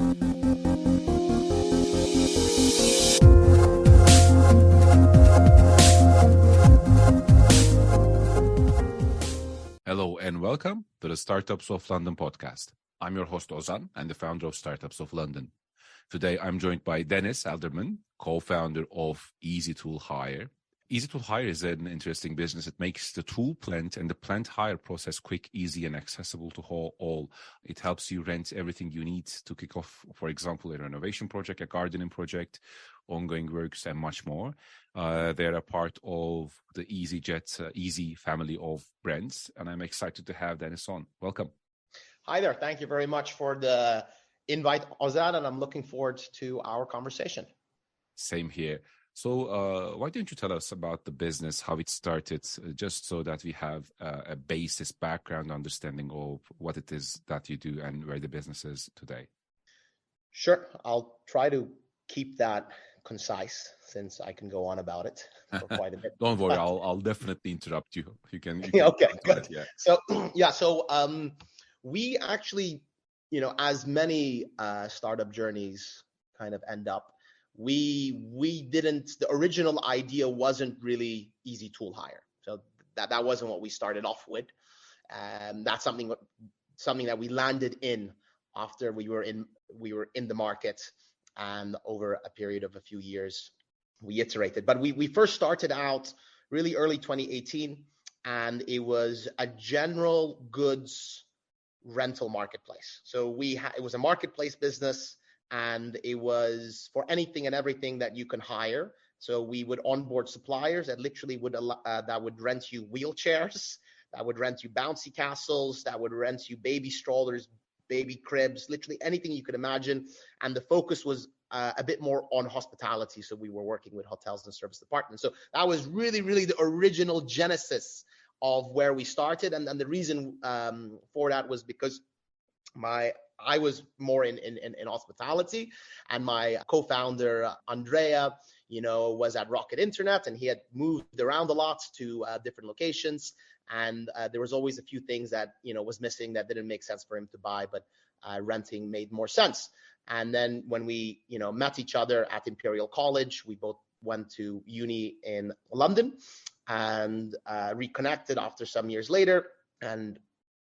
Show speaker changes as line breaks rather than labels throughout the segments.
Hello and welcome to the Startups of London podcast. I'm your host Ozan and the founder of Startups of London. Today I'm joined by Dennis Helderman, co-founder of easyToolHire. easyToolHire is an interesting business. It makes the tool plant and the plant hire process quick, easy and accessible to all. It helps you rent everything you need to kick off, for example, a renovation project, a gardening project, ongoing works and much more. They're a part of the easyJet, Easy family of brands, and I'm excited to have Dennis on. Welcome.
Hi there. Thank you very much for the invite, Ozan, and I'm looking forward to our conversation.
Same here. So why don't you tell us about the business, how it started, just so that we have a basis background understanding of what it is that you do and where the business is today?
Sure. I'll try to keep that concise since I can go on about it for quite a bit.
Don't worry, I'll definitely interrupt you. You can
okay, good.
Yeah.
So we actually, as many startup journeys kind of end up, the original idea wasn't really easyToolHire. So that wasn't what we started off with. That's something that we landed in after we were in the market, and over a period of a few years we iterated. But we first started out really early 2018, and it was a general goods rental marketplace. So it was a marketplace business, and it was for anything and everything that you can hire. So we would onboard suppliers that literally that would rent you wheelchairs, that would rent you bouncy castles, that would rent you baby strollers, baby cribs, literally anything you could imagine. And the focus was a bit more on hospitality. So we were working with hotels and service departments. So that was really, really the original genesis of where we started. And the reason for that was because I was more in hospitality, and my co-founder Andrea, was at Rocket Internet, and he had moved around a lot to different locations, and there was always a few things that was missing that didn't make sense for him to buy, but renting made more sense. And then when we met each other at Imperial College, we both went to uni in London and reconnected after some years later, and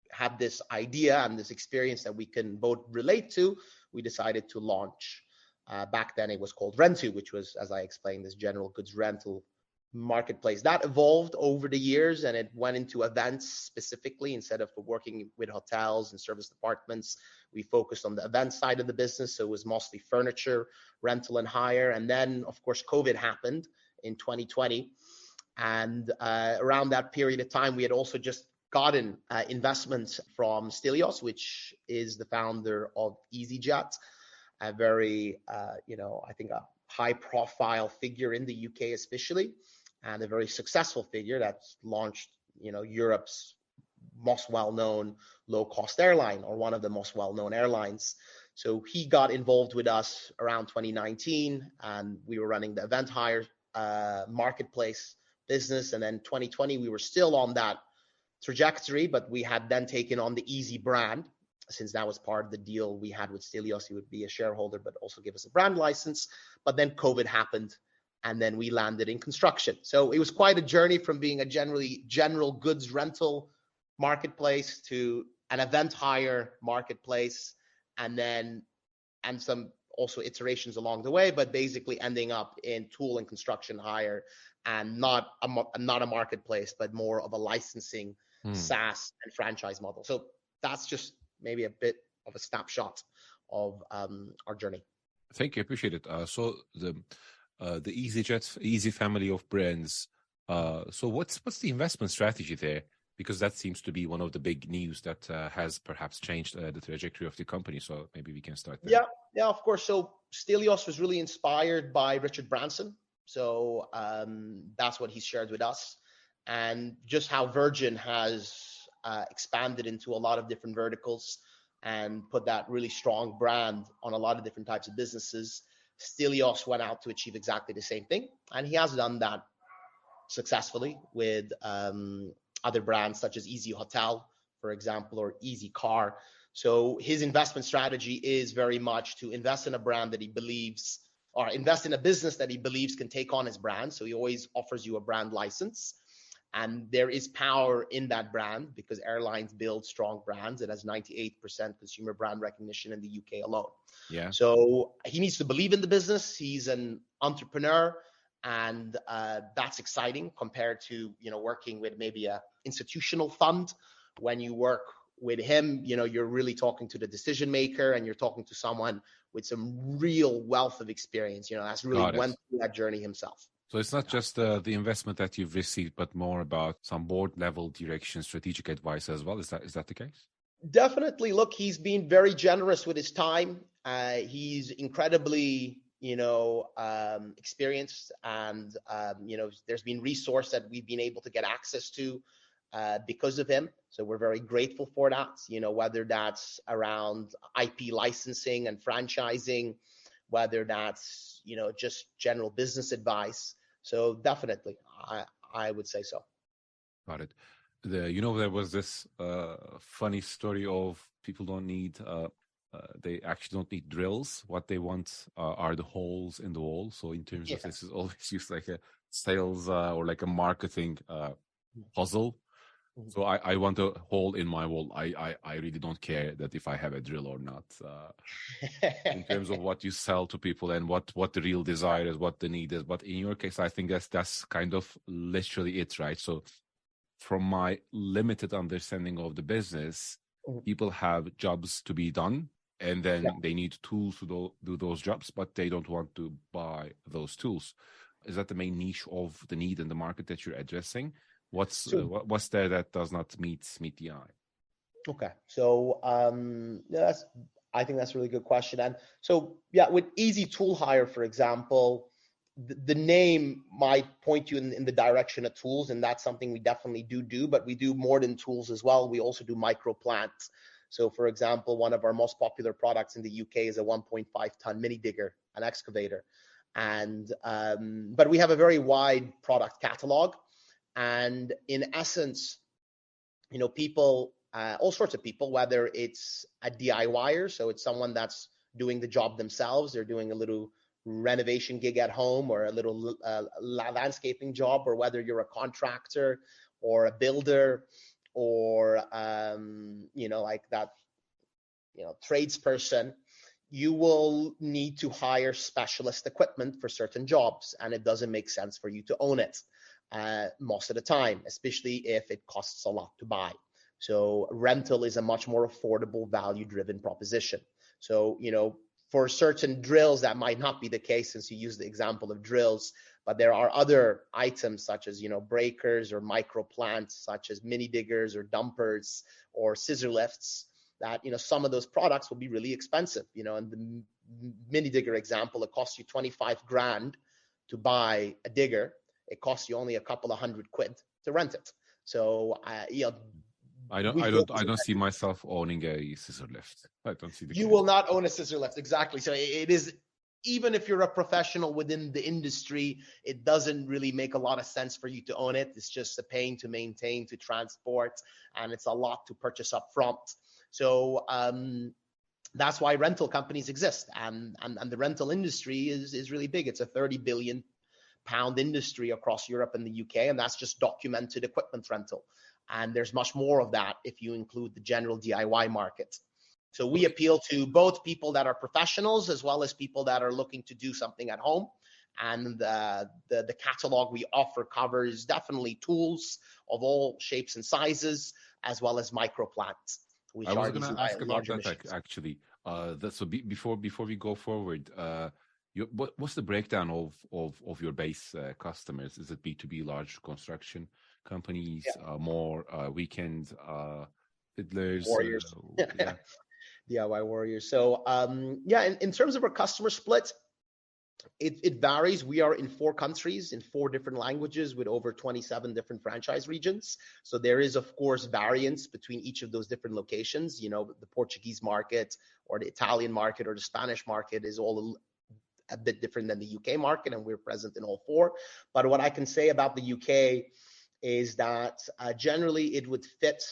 had this idea and this experience that we can both relate to. We decided to launch. Back then it was called Rentu, which was, as I explained, this general goods rental marketplace. That evolved over the years, and it went into events specifically. Instead of working with hotels and service departments, we focused on the event side of the business. So it was mostly furniture rental and hire. And then, of course, COVID happened in 2020. And around that period of time, we had also just gotten investments from Stelios, which is the founder of easyJet, a very, I think a high-profile figure in the UK especially, and a very successful figure that's launched, Europe's most well-known low-cost airline, or one of the most well-known airlines. So he got involved with us around 2019, and we were running the event hire marketplace business. And then 2020, we were still on that trajectory, but we had then taken on the Easy brand, since that was part of the deal we had with Stelios. He would be a shareholder, but also give us a brand license. But then COVID happened, and then we landed in construction. So it was quite a journey from being a general goods rental marketplace to an event hire marketplace, and some also iterations along the way, but basically ending up in tool and construction hire, and not a marketplace, but more of a licensing SaaS and franchise model. So that's just maybe a bit of a snapshot of our journey.
Thank you, appreciate it. So the easyJet, Easy family of brands. So what's the investment strategy there? Because that seems to be one of the big news that has perhaps changed the trajectory of the company. So maybe we can start there.
Yeah, of course. So Stelios was really inspired by Richard Branson. So that's what he shared with us, and just how Virgin has expanded into a lot of different verticals and put that really strong brand on a lot of different types of businesses. Stelios went out to achieve exactly the same thing, and he has done that successfully with other brands such as Easy Hotel, for example, or Easy Car. So his investment strategy is very much to invest in a brand that he believes, or invest in a business that he believes can take on his brand. So he always offers you a brand license. And there is power in that brand because airlines build strong brands. It has 98% consumer brand recognition in the UK alone.
Yeah.
So he needs to believe in the business. He's an entrepreneur, and that's exciting compared to, working with maybe a institutional fund. When you work with him, you're really talking to the decision maker, and you're talking to someone with some real wealth of experience, that's really went through that journey himself.
So it's not just the investment that you've received, but more about some board level direction, strategic advice as well. Is that the case?
Definitely. Look, he's been very generous with his time. He's incredibly, experienced, and there's been resource that we've been able to get access to because of him. So we're very grateful for that. Whether that's around IP licensing and franchising, whether that's just general business advice. So definitely, I would say so.
Got it. There was this funny story of people don't need they actually don't need drills. What they want are the holes in the wall. So in terms of this is always used like a sales or like a marketing puzzle. So I want a hole in my wall. I really don't care that if I have a drill or not. In terms of what you sell to people and what the real desire is, what the need is. But in your case, I think that's kind of literally it, right? So from my limited understanding of the business, people have jobs to be done, and then they need tools to do those jobs, but they don't want to buy those tools. Is that the main niche of the need in the market that you're addressing? What's there that does not meet the eye?
Okay, so I think that's a really good question. And so with easyToolHire, for example, the name might point you in the direction of tools, and that's something we definitely do. But we do more than tools as well. We also do micro plants. So, for example, one of our most popular products in the UK is a 1.5 ton mini digger, an excavator, and but we have a very wide product catalog. And in essence, people, all sorts of people, whether it's a DIYer, so it's someone that's doing the job themselves, they're doing a little renovation gig at home or a little landscaping job, or whether you're a contractor or a builder or, like that, tradesperson, you will need to hire specialist equipment for certain jobs, and it doesn't make sense for you to own it. Most of the time, especially if it costs a lot to buy. So rental is a much more affordable, value-driven proposition. So, for certain drills, that might not be the case, since you use the example of drills, but there are other items such as, breakers or micro plants, such as mini diggers or dumpers or scissor lifts, that, some of those products will be really expensive. And the mini digger example, it costs you 25 grand to buy a digger. It costs you only a couple of £100 to rent it. So,
I don't see myself owning a scissor lift. I don't see
you will not own a scissor lift, exactly. So it is, even if you're a professional within the industry, it doesn't really make a lot of sense for you to own it. It's just a pain to maintain, to transport, and it's a lot to purchase up front. So that's why rental companies exist, and the rental industry is really big. It's a £30 billion industry across Europe and the UK, and that's just documented equipment rental. And there's much more of that if you include the general DIY market. So we appeal to both people that are professionals as well as people that are looking to do something at home. And the catalog we offer covers definitely tools of all shapes and sizes, as well as micro plants.
I was going to ask about that actually. So before we go forward, what's the breakdown of your base customers? Is it B2B, large construction companies, more weekend fiddlers,
warriors, DIY warriors? So in terms of our customer split, it varies. We are in 4 countries, in 4 different languages, with over 27 different franchise regions. So there is, of course, variance between each of those different locations. The Portuguese market or the Italian market or the Spanish market is all a bit different than the UK market, and we're present in all 4. But what I can say about the UK is that generally it would fit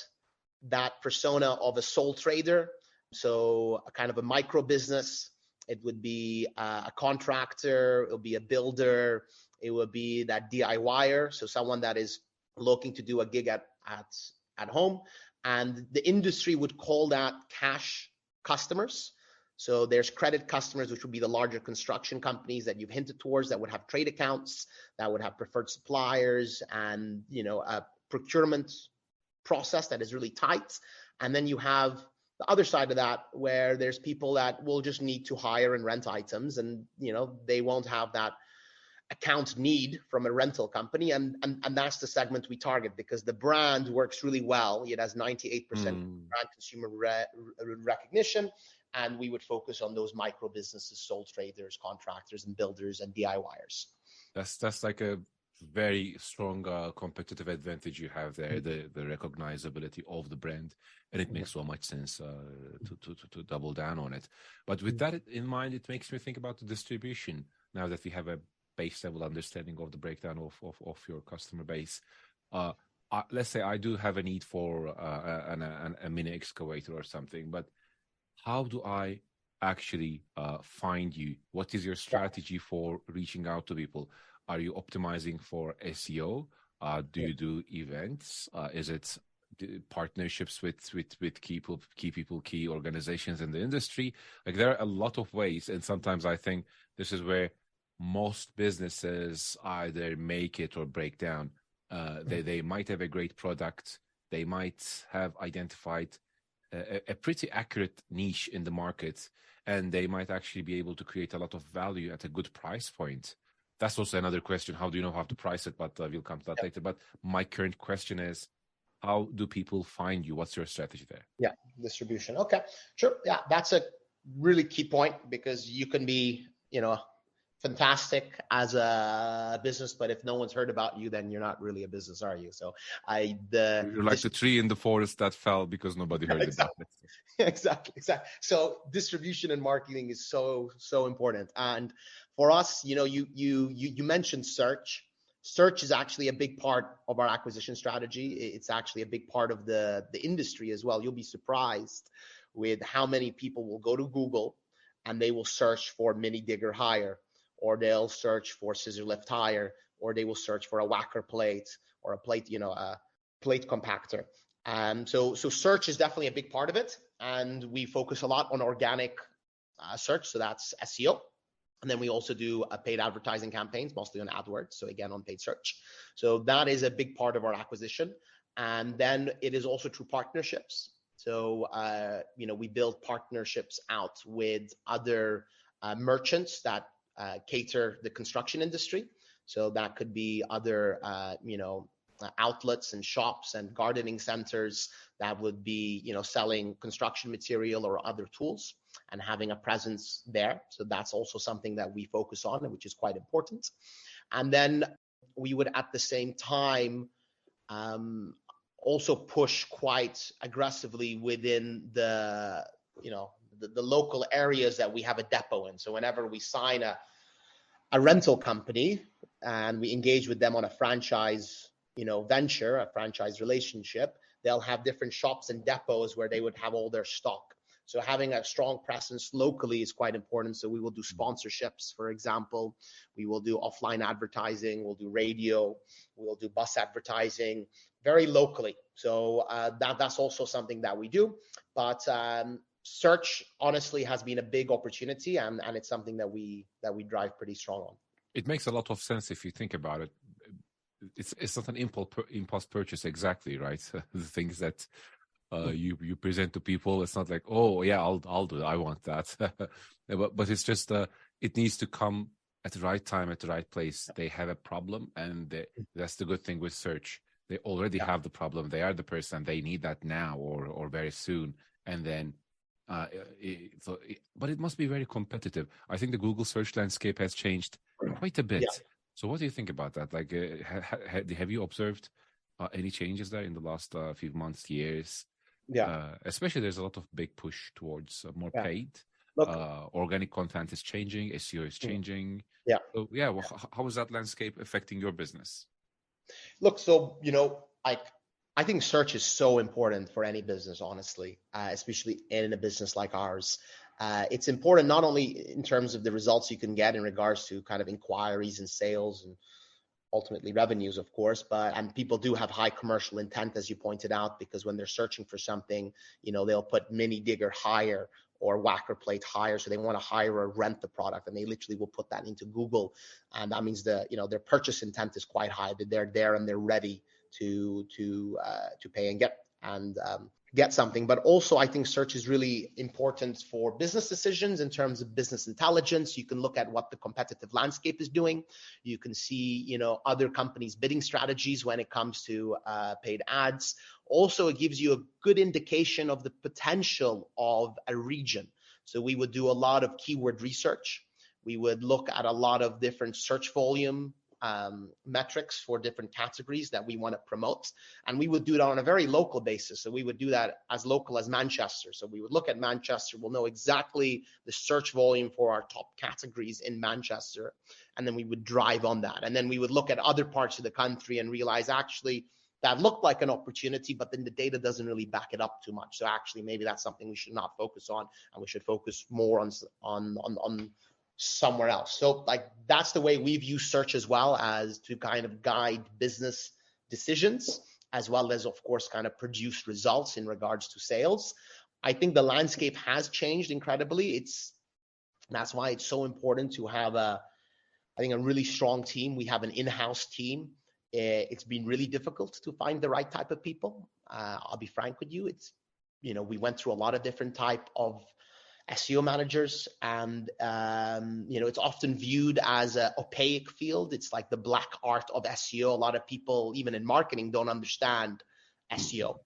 that persona of a sole trader, So a kind of a micro business. It would be a contractor. It would be a builder. It would be that DIYer. So someone that is looking to do a gig at home. And the industry would call that cash customers. So there's credit customers, which would be the larger construction companies that you've hinted towards, that would have trade accounts, that would have preferred suppliers, and a procurement process that is really tight. And then you have the other side of that, where there's people that will just need to hire and rent items, and they won't have that account need from a rental company, and that's the segment we target, because the brand works really well. It has 98% brand consumer recognition, and we would focus on those micro businesses, sole traders, contractors, and builders, and DIYers.
That's like a very strong competitive advantage you have there, the recognizability of the brand, and it makes so much sense to double down on it. But with that in mind, it makes me think about the distribution. Now that we have a base level understanding of the breakdown of your customer base, let's say I do have a need for a mini excavator or something, but how do I actually find you? What is your strategy for reaching out to people? Are you optimizing for SEO? Do you do events? Is it partnerships with key people, key organizations in the industry? Like, there are a lot of ways, and sometimes I think this is where most businesses either make it or break down. They might have a great product. They might have identified a pretty accurate niche in the market, and they might actually be able to create a lot of value at a good price point. That's also another question. How do you know how to price it? But we'll come to that later. But my current question is, how do people find you? What's your strategy there?
Yeah, distribution. Okay, sure. Yeah, that's a really key point, because you can be, fantastic as a business, but if no one's heard about you, then you're not really a business, are you? So you're
like the tree in the forest that fell because nobody heard about it.
Exactly. So distribution and marketing is so important. And for us, you mentioned search. Search is actually a big part of our acquisition strategy. It's actually a big part of the industry as well. You'll be surprised with how many people will go to Google and they will search for mini digger hire, or they'll search for scissor lift hire, or they will search for a whacker plate, or a plate, a plate compactor. So search is definitely a big part of it, and we focus a lot on organic search, so that's SEO. And then we also do paid advertising campaigns, mostly on AdWords, so again on paid search. So that is a big part of our acquisition. And then it is also through partnerships. So we build partnerships out with other merchants that cater the construction industry. So that could be other outlets and shops and gardening centers that would be selling construction material or other tools and having a presence there. So that's also something that we focus on, which is quite important. And then we would at the same time also push quite aggressively within the local areas that we have a depot in. So whenever we sign a rental company and we engage with them on a franchise venture, a franchise relationship, they'll have different shops and depots where they would have all their stock. So having a strong presence locally is quite important. So we will do sponsorships, for example. We will do offline advertising. We'll do radio. We'll do bus advertising very locally. So that's also something that we do. But search honestly has been a big opportunity, and it's something that we drive pretty strong on.
It makes a lot of sense if you think about it. It's not an impulse purchase exactly, right? The things that you present to people, it's not like, oh yeah, I'll do it, I want that. but it's just it needs to come at the right time, at the right place. They have a problem, and that's the good thing with search. They already have the problem. They are the person. They need that now or very soon, and then. But it must be very competitive. I think the Google search landscape has changed quite a bit. Yeah. So what do you think about that? Like, have you observed any changes there in the last few months, years?
Yeah.
Especially there's a lot of big push towards more paid.
Look,
organic content is changing. SEO is changing.
Yeah.
So yeah, how is that landscape affecting your business?
Look, so like I think search is so important for any business, honestly, especially in a business like ours. It's important not only in terms of the results you can get in regards to kind of inquiries and sales and ultimately revenues, of course, and people do have high commercial intent, as you pointed out, because when they're searching for something, they'll put mini digger hire or whacker plate hire. So they want to hire or rent the product, and they literally will put that into Google. And that means their purchase intent is quite high, that they're there and they're ready to pay and get something. But also, I think search is really important for business decisions in terms of business intelligence. You can look at what the competitive landscape is doing. You can see, other companies' bidding strategies when it comes to paid ads. Also, it gives you a good indication of the potential of a region. So we would do a lot of keyword research. We would look at a lot of different search volume metrics for different categories that we want to promote. And we would do it on a very local basis. So we would do that as local as Manchester. So we would look at Manchester. We'll know exactly the search volume for our top categories in Manchester. And then we would drive on that. And then we would look at other parts of the country and realize actually that looked like an opportunity, but then the data doesn't really back it up too much. So actually maybe that's something we should not focus on, and we should focus more on somewhere else. So that's the way we view search, as well as to kind of guide business decisions, as well as, of course, kind of produce results in regards to sales. I think the landscape has changed incredibly. That's why it's so important to have a really strong team. We have an in-house team. It's been really difficult to find the right type of people. I'll be frank with you. We went through a lot of different type of SEO managers, and it's often viewed as an opaque field. It's like the black art of SEO. A lot of people, even in marketing, don't understand SEO.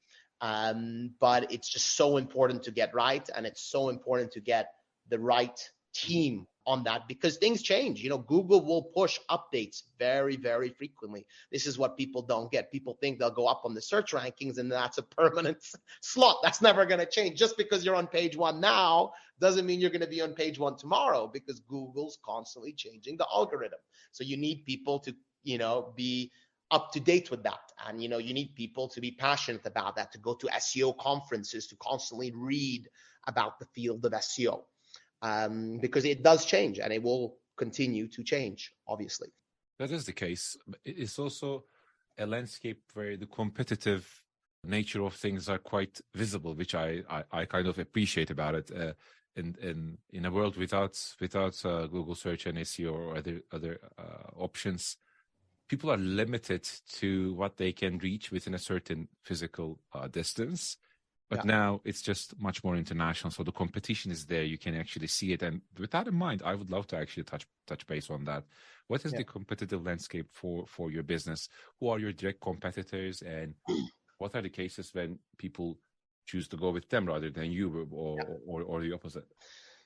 But it's just so important to get right, and it's so important to get the right team on that, because things change. Google will push updates very, very frequently. This is what people don't get. People think they'll go up on the search rankings and that's a permanent slot. That's never going to change. Just because you're on page 1 now doesn't mean you're going to be on page 1 tomorrow, because Google's constantly changing the algorithm. So you need people to, be up to date with that. And, you need people to be passionate about that, to go to SEO conferences, to constantly read about the field of SEO. Because it does change, and it will continue to change, obviously.
That is the case. It's also a landscape where the competitive nature of things are quite visible, which I kind of appreciate about it. In a world without Google search and SEO or other options, people are limited to what they can reach within a certain physical distance. But now it's just much more international. So the competition is there. You can actually see it. And with that in mind, I would love to actually touch base on that. What is the competitive landscape for your business? Who are your direct competitors? And what are the cases when people choose to go with them rather than you, or the opposite?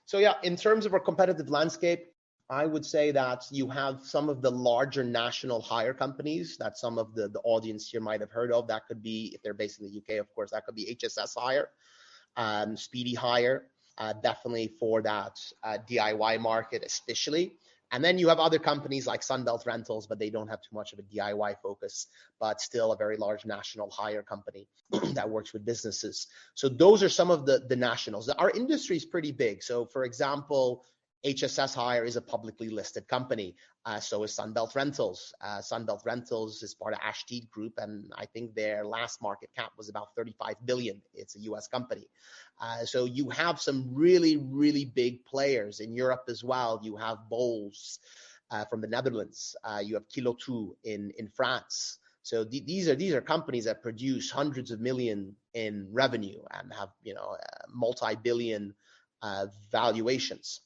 So, in terms of our competitive landscape, I would say that you have some of the larger national hire companies that some of the audience here might have heard of. That could be, if they're based in the UK, of course, that could be HSS Hire, Speedy Hire, definitely for that DIY market especially. And then you have other companies like Sunbelt Rentals, but they don't have too much of a DIY focus, but still a very large national hire company that works with businesses. So those are some of the nationals. Our industry is pretty big. So, for example, HSS Hire is a publicly listed company. So is Sunbelt Rentals. Sunbelt Rentals is part of Ashtead Group, and I think their last market cap was about $35 billion. It's a US company. So you have some really, really big players in Europe as well. You have Bowles from the Netherlands. You have Kilo 2 in France. So these are companies that produce hundreds of millions in revenue and have multi-billion valuations.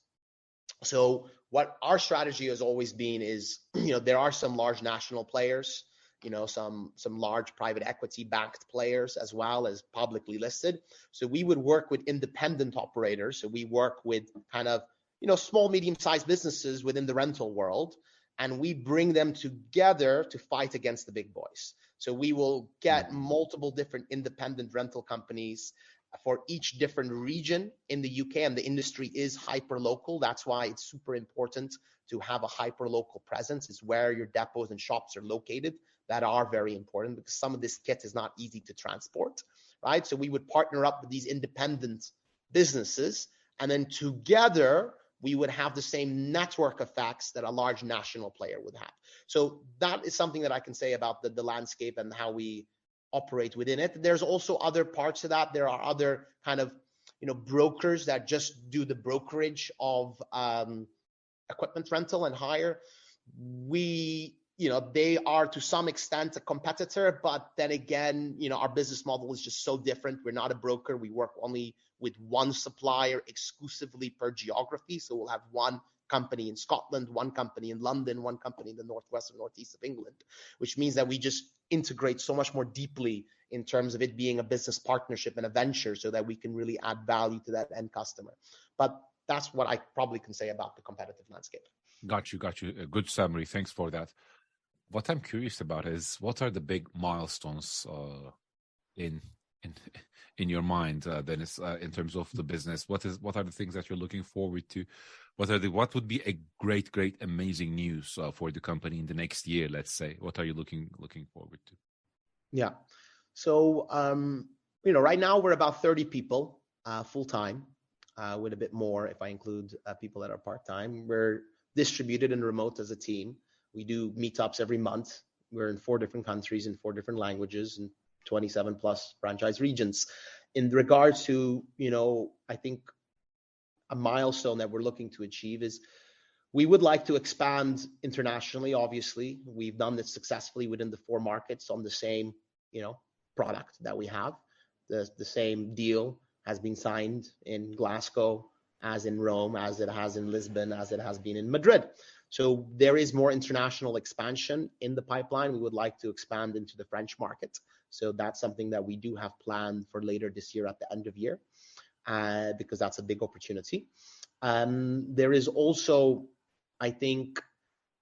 So what our strategy has always been is, there are some large national players, some large private equity backed players, as well as publicly listed. So we would work with independent operators. So we work with kind of, small, medium-sized businesses within the rental world, and we bring them together to fight against the big boys. So we will get multiple different independent rental companies for each different region in the UK, and the industry is hyper local. That's why it's super important to have a hyper local presence. Is where your depots and shops are located that are very important, because some of this kit is not easy to transport, right? So we would partner up with these independent businesses, and then together we would have the same network effects that a large national player would have. So that is something that I can say about the landscape and how we operate within it. There's also other parts of that. There are other kind of, brokers that just do the brokerage of equipment rental and hire. They are to some extent a competitor, but then again, our business model is just so different. We're not a broker. We work only with one supplier exclusively per geography. So we'll have one company in Scotland, one company in London, one company in the northwest and northeast of England, which means that we just integrate so much more deeply in terms of it being a business partnership and a venture, so that we can really add value to that end customer. But that's what I probably can say about the competitive landscape.
Got you. A good summary. Thanks for that. What I'm curious about is, what are the big milestones in your mind, Dennis, in terms of the business? What are the things that you're looking forward to? What would be a great, amazing news for the company in the next year? Let's say, what are you looking forward to?
Yeah. So, right now we're about 30 people full time, with a bit more if I include people that are part time. We're distributed and remote as a team. We do meetups every month. We're in 4 different countries in 4 different languages and 27 plus franchise regions. In regards to, I think a milestone that we're looking to achieve is, we would like to expand internationally. Obviously, we've done this successfully within the 4 markets on the same, product that we have. The same deal has been signed in Glasgow, as in Rome, as it has in Lisbon, as it has been in Madrid. So there is more international expansion in the pipeline. We would like to expand into the French market. So that's something that we do have planned for later this year at the end of year, because that's a big opportunity. There is also, I think,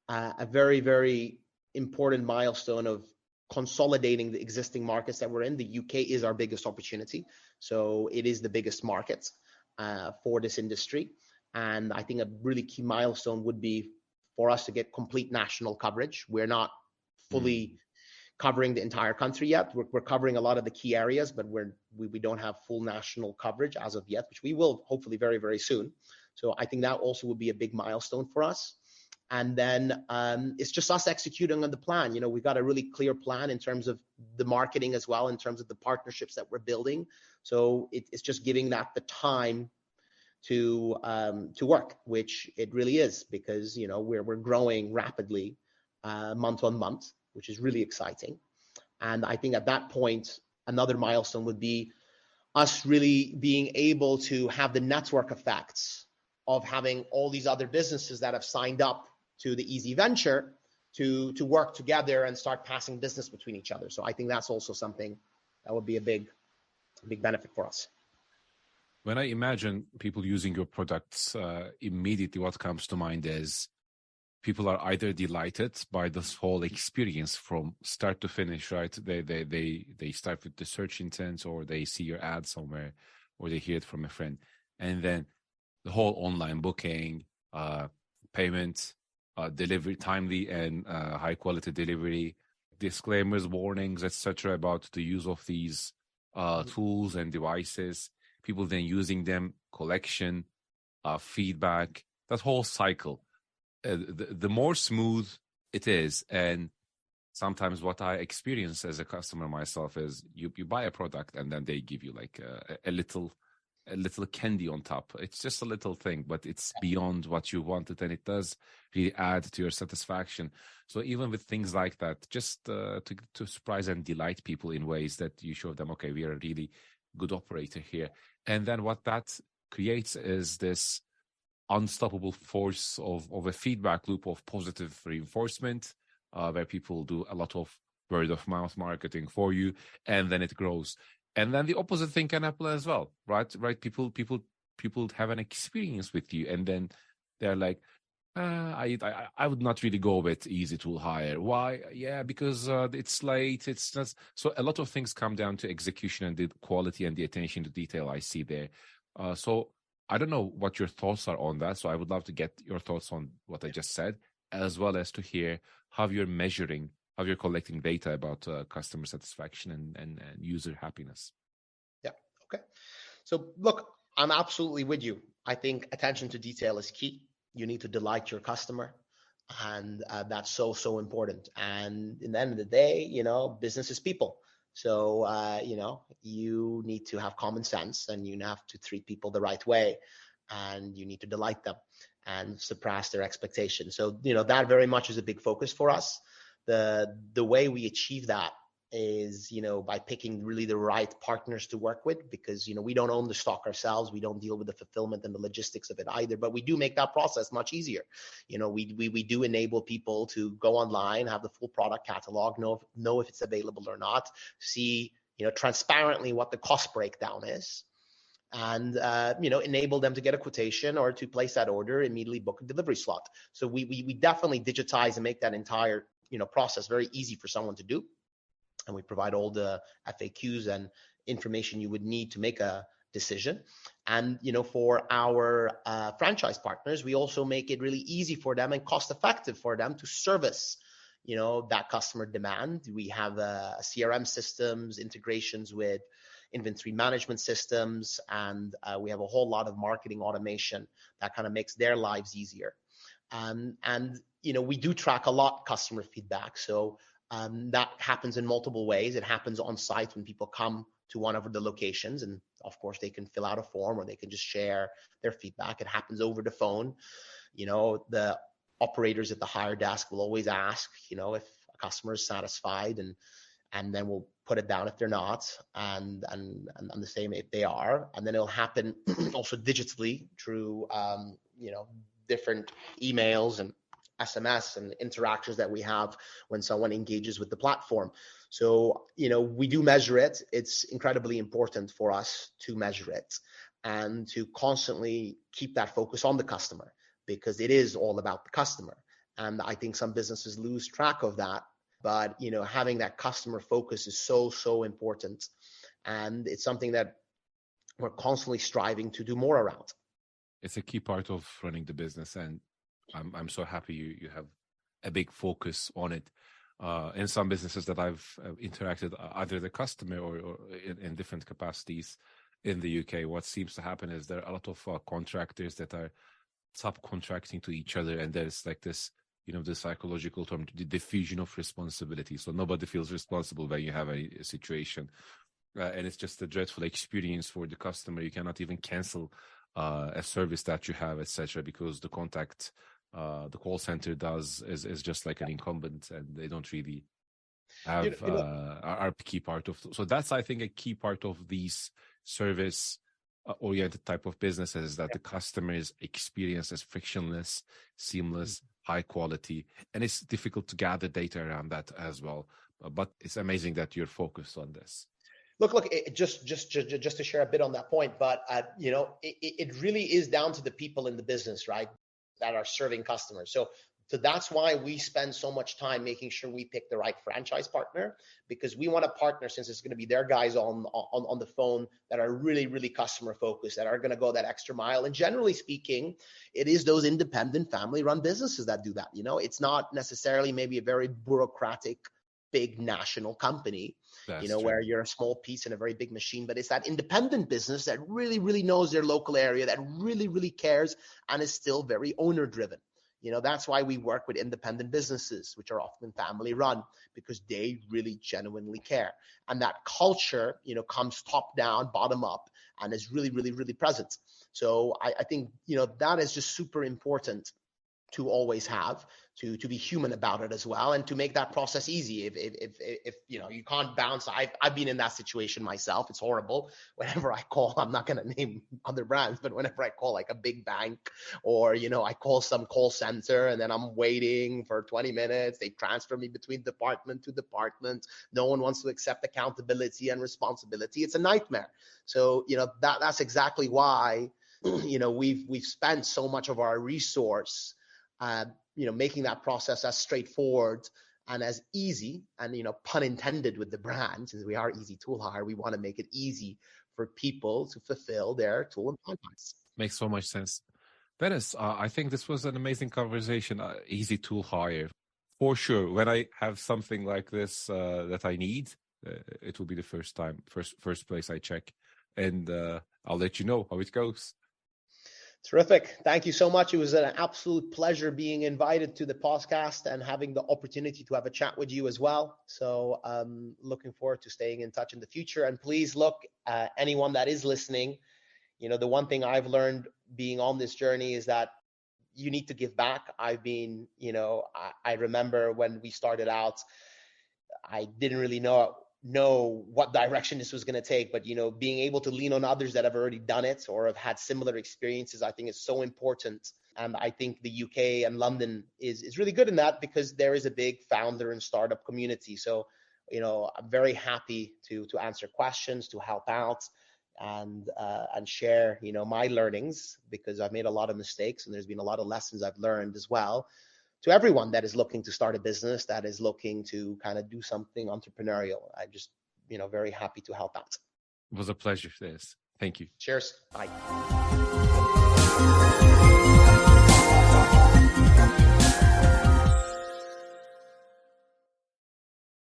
a very, very important milestone of consolidating the existing markets that we're in. The UK is our biggest opportunity. So it is the biggest market for this industry. And I think a really key milestone would be for us to get complete national coverage. We're not fully covering the entire country yet. We're covering a lot of the key areas, but we don't have full national coverage as of yet, which we will hopefully very, very soon. So I think that also would be a big milestone for us. And then it's just us executing on the plan. We've got a really clear plan in terms of the marketing as well, in terms of the partnerships that we're building. So it's just giving that the time to work, which it really is, because we're growing rapidly month on month, which is really exciting. And I think at that point, another milestone would be us really being able to have the network effects of having all these other businesses that have signed up to the Easy Venture to work together and start passing business between each other. So I think that's also something that would be a big benefit for us.
When I imagine people using your products, immediately what comes to mind is people are either delighted by this whole experience from start to finish, right? They start with the search intent, or they see your ad somewhere, or they hear it from a friend. And then the whole online booking, payment, delivery, timely and high quality delivery, disclaimers, warnings, etc. about the use of these tools and devices, people then using them, collection, feedback, that whole cycle. The more smooth it is, and sometimes what I experience as a customer myself is you buy a product and then they give you like a little candy on top. It's just a little thing, but it's beyond what you wanted, and it does really add to your satisfaction. So even with things like that, just to surprise and delight people in ways that you show them, okay, we are a really good operator here. And then what that creates is this unstoppable force of a feedback loop of positive reinforcement, where people do a lot of word of mouth marketing for you, and then it grows. And then the opposite thing can happen as well, right? People have an experience with you, and then they're like, I would not really go with easyToolHire. Why? Yeah, because it's late. It's just so a lot of things come down to execution and the quality and the attention to detail I see there. So I don't know what your thoughts are on that. So I would love to get your thoughts on what I just said, as well as to hear how you're measuring, how you're collecting data about customer satisfaction and user happiness.
Yeah. Okay. So look, I'm absolutely with you. I think attention to detail is key. You need to delight your customer, and that's so important. And in the end of the day, business is people. So you need to have common sense, and you have to treat people the right way, and you need to delight them and surpass their expectations. So that very much is a big focus for us. The way we achieve that is by picking really the right partners to work with, because we don't own the stock ourselves. We don't deal with the fulfillment and the logistics of it either, but we do make that process much easier. We do enable people to go online, have the full product catalog, know if it's available or not, see transparently what the cost breakdown is, and enable them to get a quotation or to place that order, immediately book a delivery slot. So we definitely digitize and make that entire process very easy for someone to do. And we provide all the FAQs and information you would need to make a decision. And for our franchise partners, we also make it really easy for them and cost effective for them to service that customer demand. We have CRM systems, integrations with inventory management systems, and we have a whole lot of marketing automation that kind of makes their lives easier. And we do track a lot customer feedback. So that happens in multiple ways. It happens on site when people come to one of the locations, and of course they can fill out a form or they can just share their feedback. It happens over the phone. The operators at the hire desk will always ask, if a customer is satisfied, and then we'll put it down if they're not, and the same if they are. And then it'll happen also digitally through different emails and SMS and interactions that we have when someone engages with the platform. So, we do measure it. It's incredibly important for us to measure it and to constantly keep that focus on the customer, because it is all about the customer. And I think some businesses lose track of that. But, having that customer focus is so important. And it's something that we're constantly striving to do more around.
It's a key part of running the business, and I'm so happy you have a big focus on it. In some businesses that I've interacted, either the customer or in different capacities in the UK, what seems to happen is there are a lot of contractors that are subcontracting to each other, and there's like this, the psychological term, the diffusion of responsibility. So nobody feels responsible when you have a situation, and it's just a dreadful experience for the customer. You cannot even cancel a service that you have, etc., because the contact the call center is just like an incumbent, and they don't really have our key part of. So that's, I think, a key part of these service oriented type of businesses, that the customer's experience is frictionless, seamless, high quality, and it's difficult to gather data around that as well. But it's amazing that you're focused on this.
Look, just to share a bit on that point, but it really is down to the people in the business, right, that are serving customers. So that's why we spend so much time making sure we pick the right franchise partner, because we want a partner, since it's going to be their guys on the phone, that are really, really customer focused, that are going to go that extra mile. And generally speaking, it is those independent family-run businesses that do that. It's not necessarily maybe a very bureaucratic, big national company, where you're a small piece in a very big machine, but it's that independent business that really, really knows their local area, that really, really cares, and is still very owner driven. That's why we work with independent businesses, which are often family run, because they really genuinely care. And that culture, comes top down, bottom up, and is really, really, really present. So I think, that is just super important to always have, to be human about it as well, and to make that process easy. If you can't bounce, I've been in that situation myself. It's horrible. Whenever I call, I'm not going to name other brands, but whenever I call like a big bank, or I call some call center, and then I'm waiting for 20 minutes, they transfer me between department to department. No one wants to accept accountability and responsibility. It's a nightmare. So that's exactly why we've spent so much of our resource making that process as straightforward and as easy, and pun intended with the brand, since we are easyToolHire, we want to make it easy for people to fulfill their tool employments.
Makes so much sense. Dennis, I think this was an amazing conversation. easyToolHire, for sure. When I have something like this that I need, it will be the first place I check, and I'll let you know how it goes.
Terrific. Thank you so much. It was an absolute pleasure being invited to the podcast and having the opportunity to have a chat with you as well. So looking forward to staying in touch in the future. And please look, anyone that is listening, the one thing I've learned being on this journey is that you need to give back. I've been, I remember when we started out, I didn't really know what direction this was going to take, but being able to lean on others that have already done it or have had similar experiences, I think is so important. And I think the UK and London is really good in that, because there is a big founder and startup community. So I'm very happy to answer questions, to help out, and share my learnings, because I've made a lot of mistakes and there's been a lot of lessons I've learned as well, to everyone that is looking to start a business, that is looking to kind of do something entrepreneurial. I'm just, very happy to help out.
It was a pleasure, Dennis. Thank you.
Cheers. Bye.